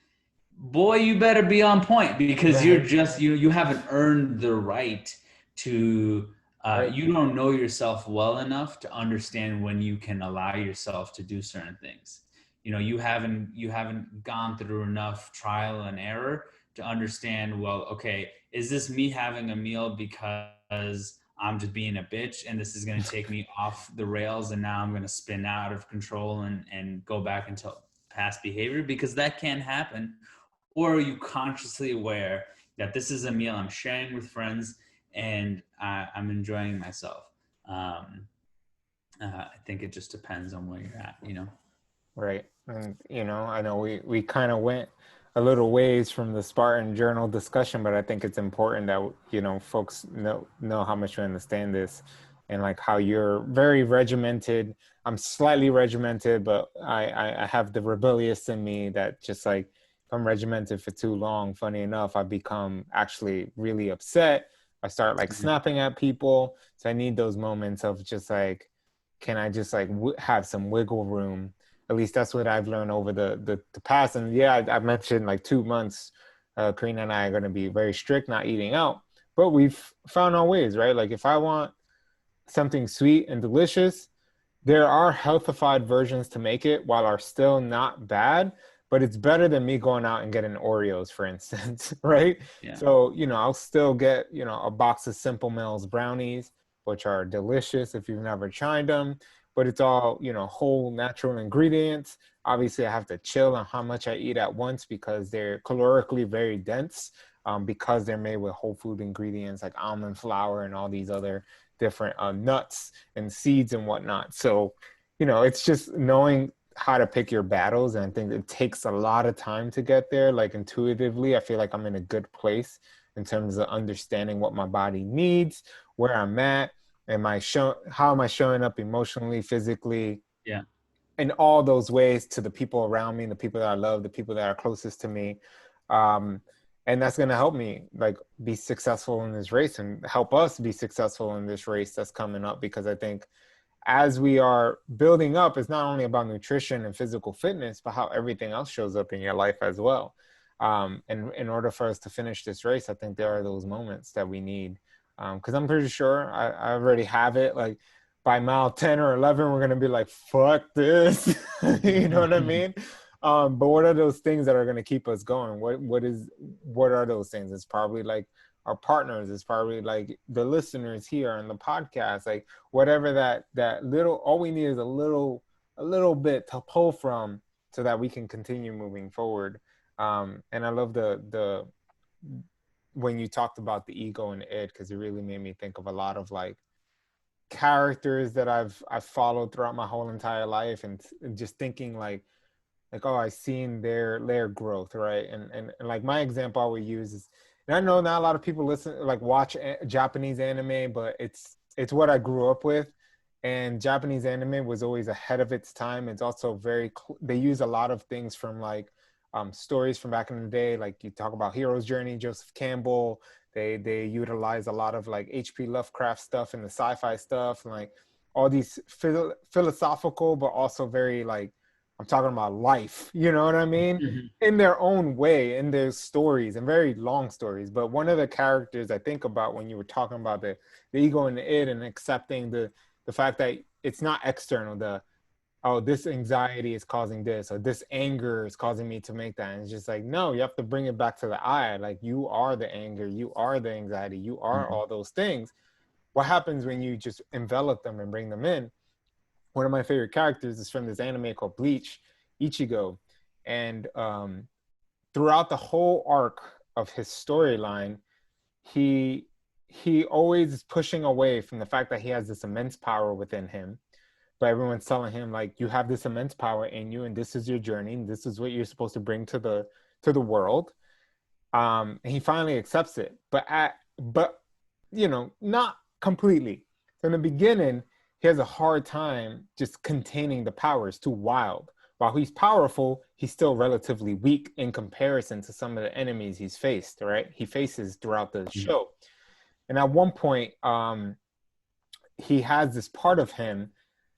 boy, you better be on point because you're Right. just you haven't earned the right to Right. you don't know yourself well enough to understand when you can allow yourself to do certain things. You haven't gone through enough trial and error to understand, well, okay, is this me having a meal because I'm just being a bitch and this is going to take me off the rails and now I'm going to spin out of control and go back into past behavior, because that can happen. Or are you consciously aware that this is a meal I'm sharing with friends and I'm enjoying myself? I think it just depends on where you're at. Right. And I know we kind of went a little ways from the Spartan journal discussion, but I think it's important that folks know how much you understand this, and like how you're very regimented. I'm slightly regimented, but I have the rebellious in me that just like, if I'm regimented for too long, funny enough, I become actually really upset. I start like Mm-hmm. snapping at people. So I need those moments of just like, can I just like have some wiggle room? At least that's what I've learned over the past. And yeah, I mentioned like 2 months, Karina and I are going to be very strict, not eating out, but we've found our ways, right? Like if I want something sweet and delicious, there are healthified versions to make it while are still not bad, but it's better than me going out and getting Oreos, for instance, right? Yeah. So, I'll still get, a box of Simple Mills brownies, which are delicious if you've never tried them, but it's all, whole natural ingredients. Obviously, I have to chill on how much I eat at once because they're calorically very dense, because they're made with whole food ingredients like almond flour and all these other different nuts and seeds and whatnot. So, it's just knowing how to pick your battles. And I think it takes a lot of time to get there. Like intuitively, I feel like I'm in a good place in terms of understanding what my body needs, where I'm at, how am I showing up emotionally, physically, Yeah. in all those ways to the people around me, the people that I love, the people that are closest to me. Um, and that's going to help me like be successful in this race and help us be successful in this race that's coming up. Because I think as we are building up, it's not only about nutrition and physical fitness, but how everything else shows up in your life as well. And in order for us to finish this race, I think there are those moments that we need. Because I'm pretty sure I already have it. Like by mile 10 or 11, we're going to be like, fuck this. You know what I mean? But what are those things that are going to keep us going? What are those things? It's probably like our partners. It's probably like the listeners here on the podcast. Like whatever that little, all we need is a little bit to pull from so that we can continue moving forward. And I love the when you talked about the ego and id, because it really made me think of a lot of like characters that I've followed throughout my whole entire life, and just thinking like, oh, I've seen their growth, right? And like my example I would use is, and I know not a lot of people watch Japanese anime, but it's what I grew up with, and Japanese anime was always ahead of its time. It's also they use a lot of things from like stories from back in the day, like you talk about Hero's Journey, Joseph Campbell. They utilize a lot of like H.P. Lovecraft stuff and the sci-fi stuff, and like all these philosophical, but also very like, I'm talking about life, you know what I mean? In their own way, in their stories, and very long stories. But one of the characters I think about when you were talking about the ego and the id, and accepting the fact that it's not external, oh, this anxiety is causing this, or this anger is causing me to make that. And it's just like, no, you have to bring it back to the I. Like, you are the anger, you are the anxiety, you are all those things. What happens when you just envelop them and bring them in? One of my favorite characters is from this anime called Bleach, Ichigo. And throughout the whole arc of his storyline, he always is pushing away from the fact that he has this immense power within him. But everyone's telling him like, you have this immense power in you, and this is your journey, and this is what you're supposed to bring to the world. And he finally accepts it. But not completely. So in the beginning, he has a hard time just containing the power. It's too wild. While he's powerful, he's still relatively weak in comparison to some of the enemies he's faced, right? He faces throughout the show. And at one point, he has this part of him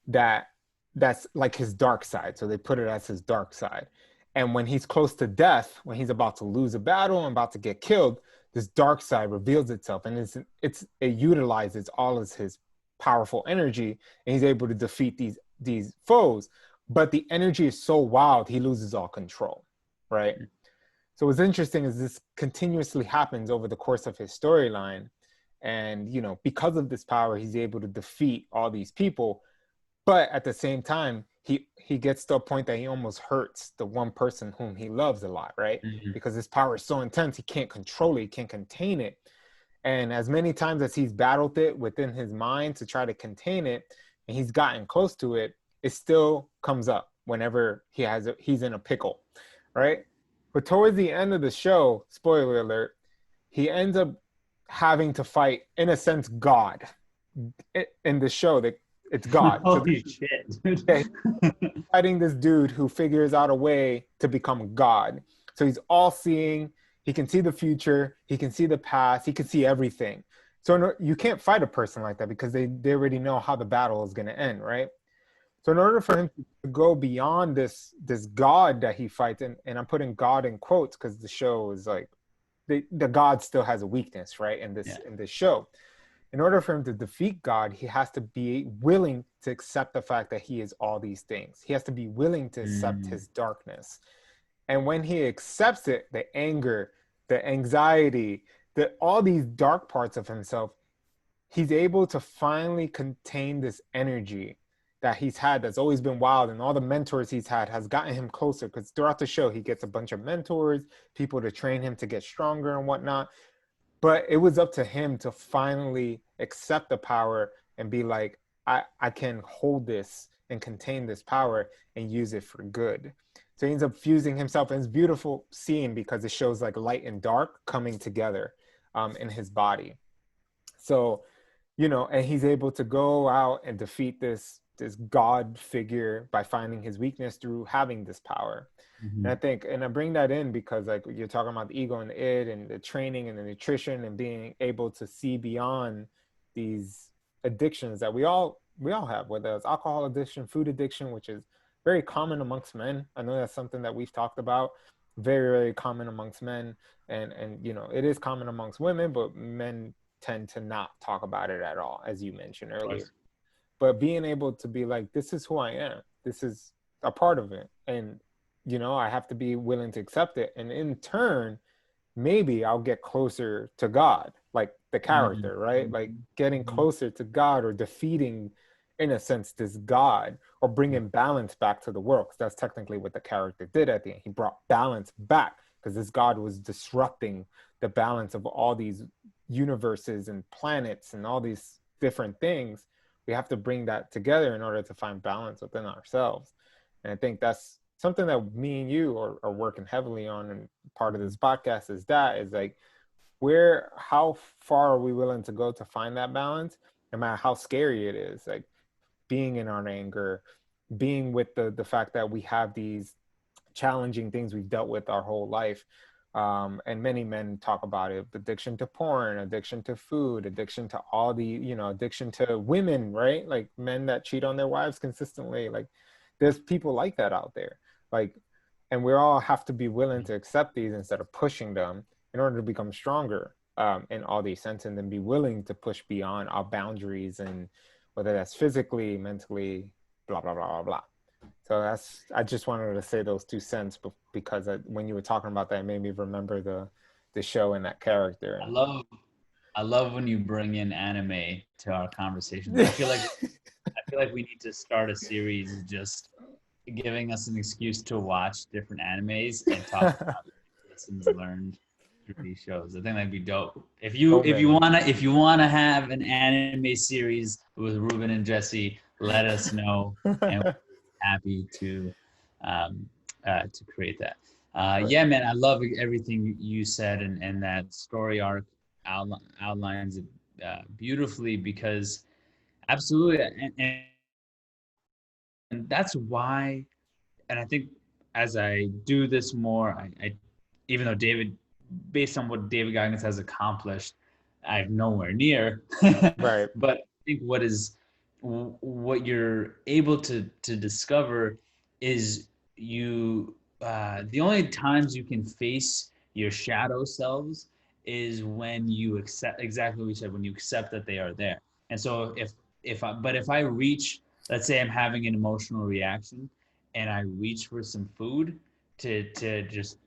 that that's like his dark side. So they put it as his dark side. And when he's close to death, when he's about to lose a battle and about to get killed, this dark side reveals itself, and it utilizes all of his powerful energy, and he's able to defeat these foes. But the energy is so wild, he loses all control, right? So what's interesting is this continuously happens over the course of his storyline, and because of this power, he's able to defeat all these people. But at the same time, he gets to a point that he almost hurts the one person whom he loves a lot, right? Mm-hmm. Because his power is so intense, he can't control it, he can't contain it. And as many times as he's battled it within his mind to try to contain it, and he's gotten close to it, it still comes up whenever he's in a pickle, right? But towards the end of the show, spoiler alert, he ends up having to fight, in a sense, God. In the show, that it's God. Holy shit, dude. Yeah, fighting this dude who figures out a way to become God. So he's all seeing. He can see the future. He can see the past. He can see everything. So you can't fight a person like that because they already know how the battle is going to end, right? So in order for him to go beyond this God that he fights, and I'm putting God in quotes because the show is like the God still has a weakness, right? In this show. In order for him to defeat God, he has to be willing to accept the fact that he is all these things. He has to be willing to accept his darkness. And when he accepts it, the anger, the anxiety, all these dark parts of himself, he's able to finally contain this energy that he's had that's always been wild, and all the mentors he's had has gotten him closer, because throughout the show, he gets a bunch of mentors, people to train him to get stronger and whatnot. But it was up to him to finally accept the power and be like, I can hold this and contain this power and use it for good. So he ends up fusing himself, and it's beautiful scene because it shows like light and dark coming together in his body. So, and he's able to go out and defeat this God figure by finding his weakness through having this power. Mm-hmm. And I bring that in because like you're talking about the ego and the id and the training and the nutrition and being able to see beyond these addictions that we all have, whether it's alcohol addiction, food addiction, which is very common amongst men. I know that's something that we've talked about, very, very common amongst men. And it is common amongst women, but men tend to not talk about it at all, as you mentioned earlier. But being able to be like, this is who I am. This is a part of it. And, I have to be willing to accept it. And in turn, maybe I'll get closer to God, like the character, right? Like getting closer to God, or defeating, in a sense, this God, or bringing balance back to the world. Because that's technically what the character did at the end. He brought balance back because this God was disrupting the balance of all these universes and planets and all these different things. We have to bring that together in order to find balance within ourselves. And I think that's something that me and you are working heavily on. And part of this podcast is like, how far are we willing to go to find that balance, no matter how scary it is? Like being in our anger, being with the fact that we have these challenging things we've dealt with our whole life. And many men talk about it: addiction to porn, addiction to food, addiction to all the, addiction to women, right? Like men that cheat on their wives consistently. Like there's people like that out there. Like, and we all have to be willing to accept these instead of pushing them in order to become stronger in all these senses, and then be willing to push beyond our boundaries, and whether that's physically, mentally, blah, blah, blah, blah, blah. So I just wanted to say those 2 cents because when you were talking about that, it made me remember the show and that character. I love when you bring in anime to our conversations. I feel like we need to start a series just giving us an excuse to watch different animes and talk about lessons learned through these shows. I think that'd be dope. If you wanna have an anime series with Ruben and Jessie, let us know, and we're happy to create that. Yeah, man, I love everything you said, and that story arc outlines it beautifully, because absolutely, and that's why. And I think as I do this more, I even though David, based on what David Goggins has accomplished, I'm nowhere near. Right. But I think what you're able to discover is you the only times you can face your shadow selves is when you accept exactly what you said, when you accept that they are there. And so if I reach, let's say I'm having an emotional reaction and I reach for some food to just,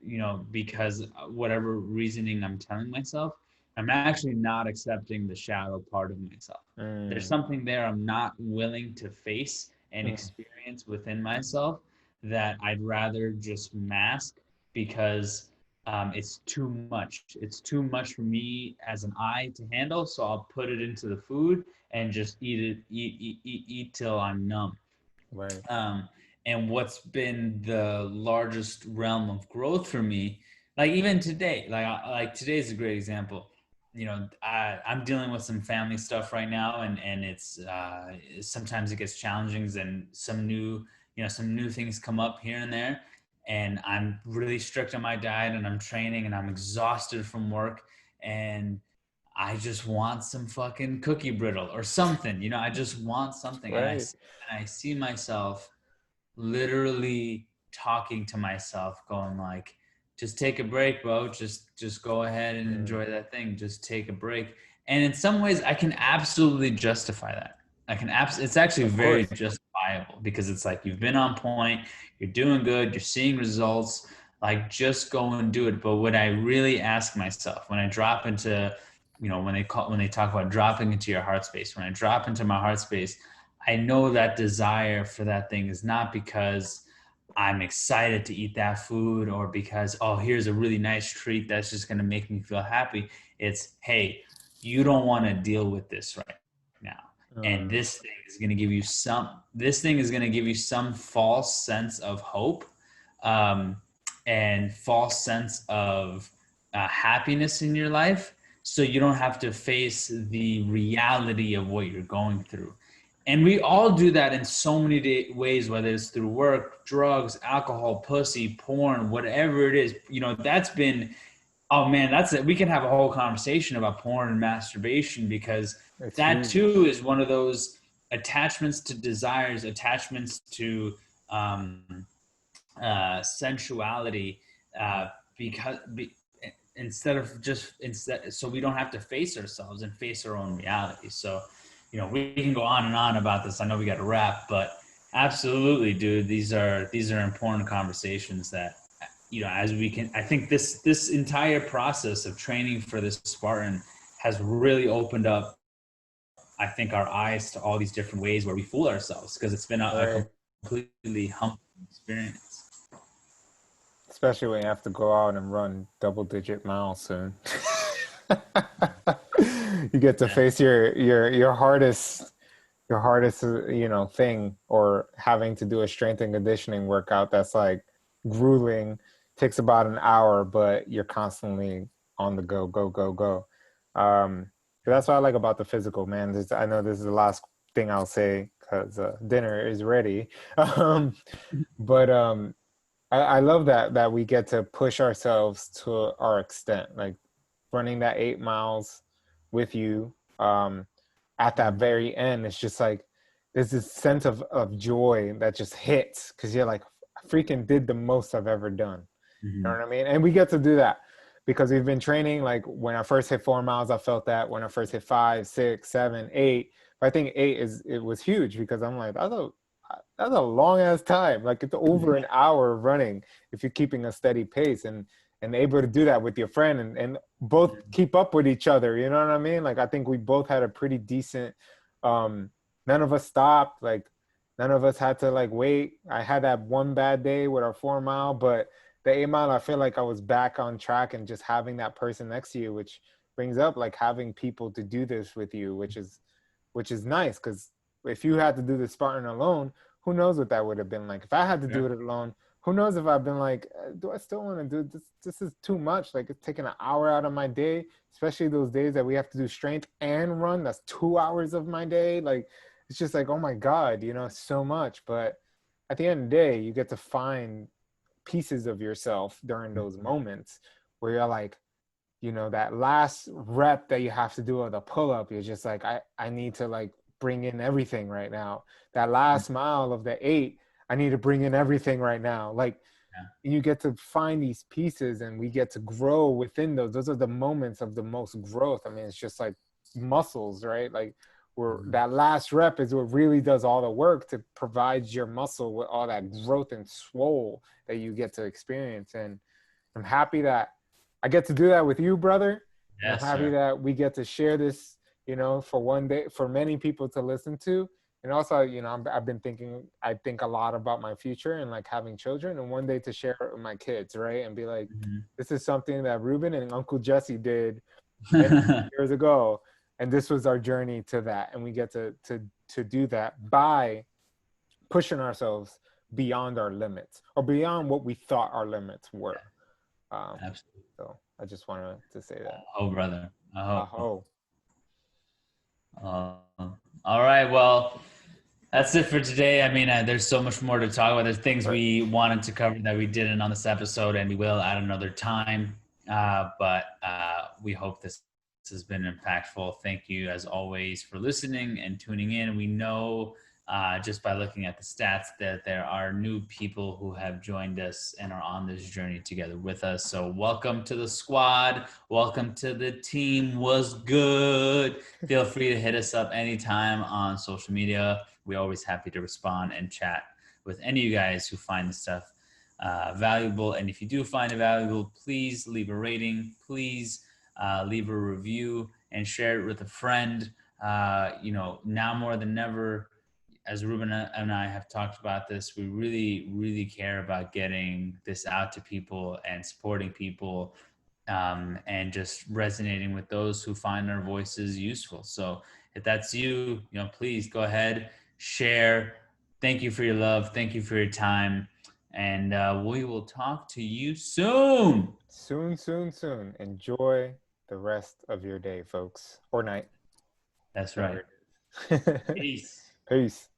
because whatever reasoning I'm telling myself, I'm actually not accepting the shadow part of myself. There's Mm, something there I'm not willing to face and mm, experience within myself that I'd rather just mask, because it's too much. It's too much for me as an eye to handle. So I'll put it into the food and just eat it, eat till I'm numb. right. um, and what's been the largest realm of growth for me, like even today, like today is a great example. I'm dealing with some family stuff right now, and it's sometimes it gets challenging, and some new things come up here and there, and I'm really strict on my diet, and I'm training, and I'm exhausted from work, and I just want some fucking cookie brittle or something. I just want something. And Right. I see myself literally talking to myself, going like, just take a break, bro. Just go ahead and Mm, enjoy that thing. Just take a break. And in some ways I can absolutely justify that. It's actually of very course. justifiable, because it's like you've been on point, you're doing good, you're seeing results, like just go and do it. But what I really ask myself when I drop into, when they talk about dropping into your heart space, when I drop into my heart space, I know that desire for that thing is not because I'm excited to eat that food, or because, oh, here's a really nice treat that's just going to make me feel happy. It's, hey, you don't want to deal with this right now. And Mm, this thing is going to give you some false sense of hope, um, and false sense of happiness in your life. So you don't have to face the reality of what you're going through. And we all do that in so many ways, whether it's through work, drugs, alcohol, pussy, porn, whatever it is. That's been, oh man, that's it. We can have a whole conversation about porn and masturbation, because it's that huge. too is one of those attachments to desires, attachments to sensuality, because instead of just instead, so we don't have to face ourselves and face our own reality. So, we can go on and on about this. I know we got to wrap, but absolutely, dude, these are important conversations that, as we can. I think this entire process of training for this Spartan has really opened up, I think, our eyes to all these different ways where we fool ourselves, because it's been a Right. completely humbling experience. Especially when you have to go out and run double-digit miles soon. You get to Yeah. face your hardest thing, or having to do a strength and conditioning workout that's like grueling, takes about an hour, but you're constantly on the go, go, go, go. So that's what I like about the physical, man. I know this is the last thing I'll say because dinner is ready. Um, but I love that we get to push ourselves to our extent, like running that 8 miles with you. At that Mhm. very end, it's just like there's this sense of joy that just hits because you're like, I freaking did the most I've ever done. You know Mhm. what I mean? And we get to do that because we've been training. Like when I first hit 4 miles, I felt that. When I first hit five, six, seven, eight, but I think it was huge because I'm like, that's a long ass time. Like it's over an hour of running if you're keeping a steady pace and able to do that with your friend and both keep up with each other. You know what I mean? Like I think we both had a pretty decent. Um, None of us stopped. Like none of us had to like wait. I had that one bad day with our 4 mile, but the 8 mile, I feel like I was back on track and just having that person next to you, which brings up like having people to do this with you, which is nice because if you had to do the Spartan alone, who knows what that would have been like. If I had to do Sure. it alone, who knows if I've been like, do I still want to do this? This is too much. Like it's taking an hour out of my day, especially those days that we have to do strength and run. That's 2 hours of my day. Like it's just like, oh my God, so much. But at the end of the day, you get to find pieces of yourself during those moments where you're like, that last rep that you have to do of the pull up, you're just like, I need to like bring in everything right now. That last mile of the 8, I need to bring in everything right now. Like Yeah. you get to find these pieces and we get to grow within those. Those are the moments of the most growth. I mean, it's just like muscles, right? Like where Mhm. that last rep is what really does all the work to provide your muscle with all that growth and swole that you get to experience. And I'm happy that I get to do that with you, brother. And I'm Yes, happy sir. that we get to share this, for one day, for many people to listen to. And also, I've been thinking, I think a lot about my future and like having children and one day to share it with my kids, right? And be like, this is something that Ruben and Uncle Jesse did many Mhm. years ago. And this was our journey to that. And we get to do that by pushing ourselves beyond our limits or beyond what we thought our limits were. Um, Absolutely. so I just wanted to say that. Oh, brother. Oh. Aho. Uh, all right. Well, that's it for today. I mean, there's so much more to talk about. There's things Right. we wanted to cover that we didn't on this episode, and we will at another time. But we hope this has been impactful. Thank you, as always, for listening and tuning in. We know just by looking at the stats that there are new people who have joined us and are on this journey together with us. So, welcome to the squad. Welcome to the team. Was good. Feel free to hit us up anytime on social media. We're always happy to respond and chat with any of you guys who find this stuff valuable. And if you do find it valuable, please leave a rating. Please leave a review and share it with a friend. Now more than ever, as Ruben and I have talked about this, we really, really care about getting this out to people and supporting people, and just resonating with those who find our voices useful. So if that's you, please go ahead, share. Thank you for your love. Thank you for your time. And we will talk to you soon. Soon, soon, soon. Enjoy the rest of your day, folks, or night, That's whatever right. it is. Peace. Peace.